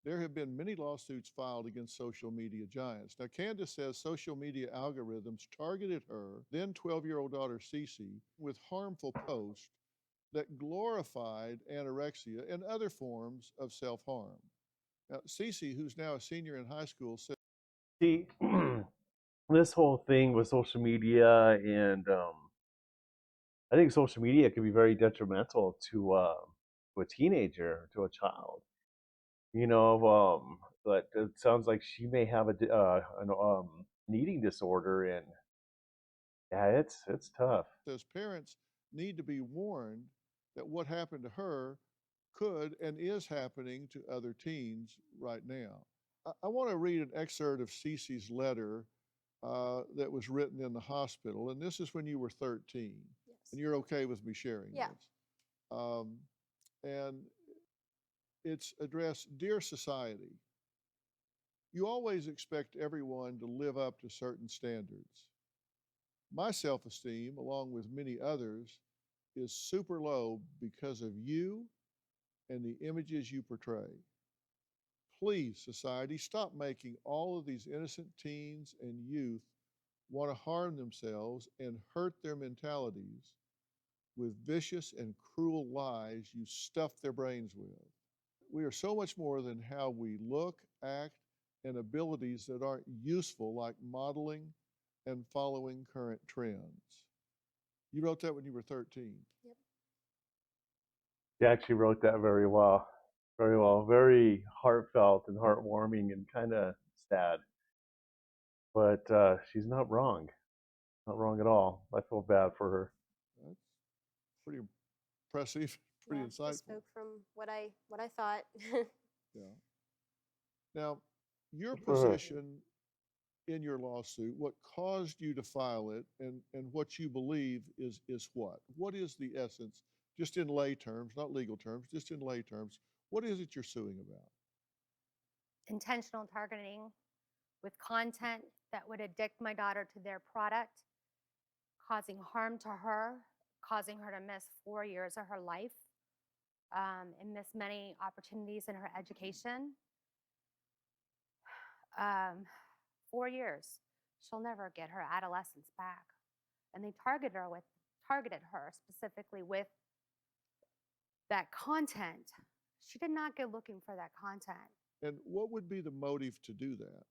There have been many lawsuits filed against social media giants. Now, Candace says social media algorithms targeted her then 12-year-old daughter, Cece, with harmful posts that glorified anorexia and other forms of self harm. Now, Cece, who's now a senior in high school, said, See, this whole thing with social media and I think social media can be very detrimental to a teenager, to a child. But it sounds like she may have an eating disorder, and yeah, it's tough. says parents need to be warned that what happened to her could and is happening to other teens right now. I want to read an excerpt of Cece's letter that was written in the hospital, and this is when you were 13, Yes. and you're okay with me sharing Yeah. this. Um, and it's addressed, Dear Society, you always expect everyone to live up to certain standards. My self esteem, along with many others, is super low because of you and the images you portray. Please, society, stop making all of these innocent teens and youth want to harm themselves and hurt their mentalities with vicious and cruel lies you stuff their brains with. We are so much more than how we look, act, and abilities that aren't useful, like modeling and following current trends. You wrote that when you were 13. Yep. She actually wrote that very well, very well, very heartfelt and heartwarming and kind of sad. But she's not wrong at all. I feel bad for her. That's pretty impressive, pretty Yeah. I insightful. spoke from what I thought. Yeah. Now, your For her. position in your lawsuit, what caused you to file it, and what you believe is what? What is the essence, just in lay terms, not legal terms, just in lay terms? What is it you're suing about? Intentional targeting with content that would addict my daughter to their product, causing harm to her, causing her to miss 4 years of her life, and miss many opportunities in her education. 4 years. She'll never get her adolescence back. And they targeted her specifically with that content. She did not go looking for that content. And what would be the motive to do that?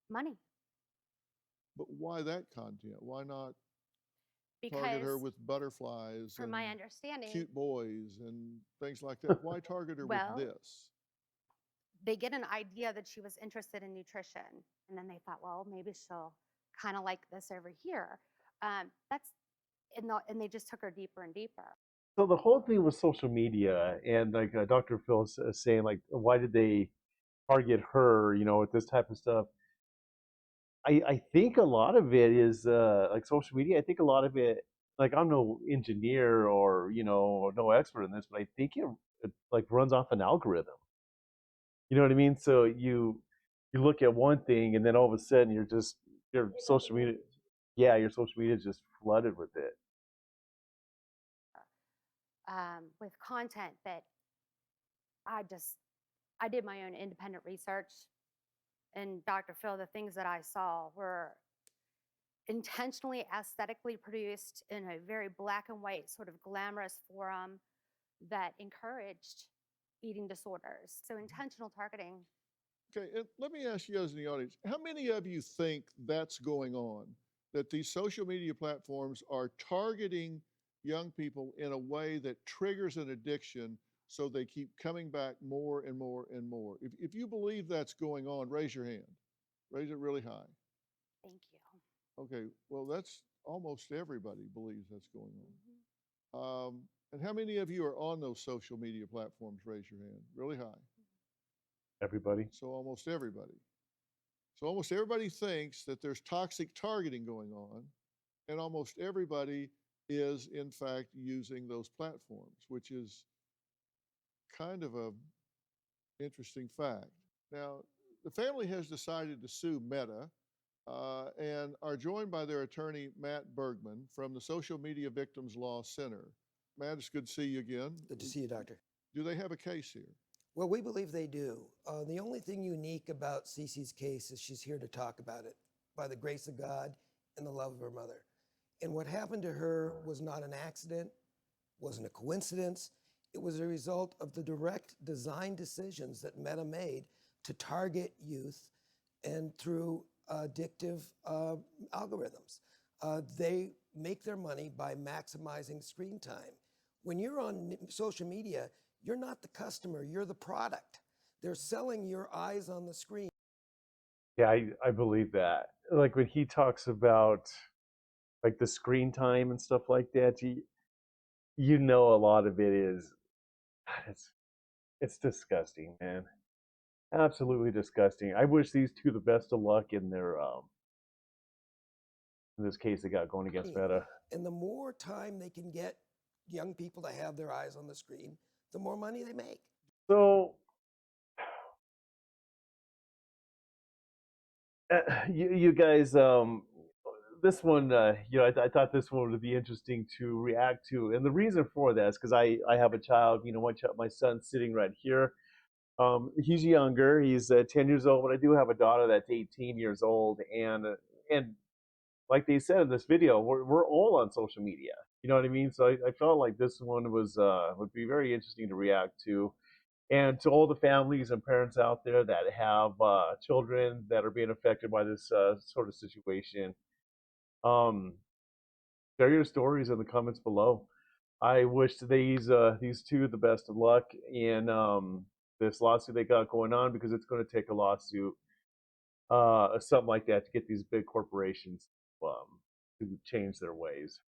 Money. But why that content? Why not target her Because with butterflies from my and understanding, cute boys and things like that? Why target her with well, this? they get an idea that she was interested in nutrition. And then they thought, well, maybe she'll kind of like this over here. That's and they just took her deeper and deeper. So the whole thing with social media and like Dr. Phil is saying, like, why did they target her? With this type of stuff. I think a lot of it is like social media. I think a lot of it, like I'm no engineer or no expert in this, but I think it like runs off an algorithm. You know what I mean? So you look at one thing and then all of a sudden your social media, yeah, your social media is just flooded with it. With content that I just I did my own independent research, and Dr. Phil, the things that I saw were intentionally aesthetically produced in a very black and white sort of glamorous forum that encouraged eating disorders. So intentional targeting. Okay, and let me ask you guys in the audience, how many of you think that's going on? That these social media platforms are targeting young people in a way that triggers an addiction so they keep coming back more and more and more? If you believe that's going on, raise your hand. Raise it really high. Thank you. Okay, well, that's almost everybody believes that's going Mhm. on. And how many of you are on those social media platforms? Raise your hand really high. Everybody. So almost everybody. So almost everybody thinks that there's toxic targeting going on, and almost everybody is, in fact, using those platforms, which is kind of a interesting fact. Now, the family has decided to sue Meta and are joined by their attorney, Matt Bergman, from the Social Media Victims Law Center. Matt, it's good to see you again. Good to see you, doctor. Do they have a case here? Well, we believe they do. The only thing unique about Cece's case is she's here to talk about it by the grace of God and the love of her mother. And what happened to her was not an accident, wasn't a coincidence. It was a result of the direct design decisions that Meta made to target youth and through addictive algorithms. They make their money by maximizing screen time. When you're on social media, you're not the customer, you're the product. They're selling your eyes on the screen. Yeah, I believe that. Like when he talks about like the screen time and stuff like that, you know a lot of it is it's it's disgusting, man. Absolutely disgusting. I wish these two the best of luck in their in this case they got going against Meta. And the more time they can get young people to have their eyes on the screen, the more money they make. So you guys, this one, I thought this one would be interesting to react to, and the reason for that is because I have a child. My son's sitting right here. He's younger. He's 10 years old, but I do have a daughter that's 18 years old, and like they said in this video, we're all on social media. You know what I mean? So I felt like this one was would be very interesting to react to. And to all the families and parents out there that have children that are being affected by this sort of situation, um, share your stories in the comments below. I wish these two the best of luck in this lawsuit they got going on, because it's going to take a lawsuit, something like that, to get these big corporations to change their ways.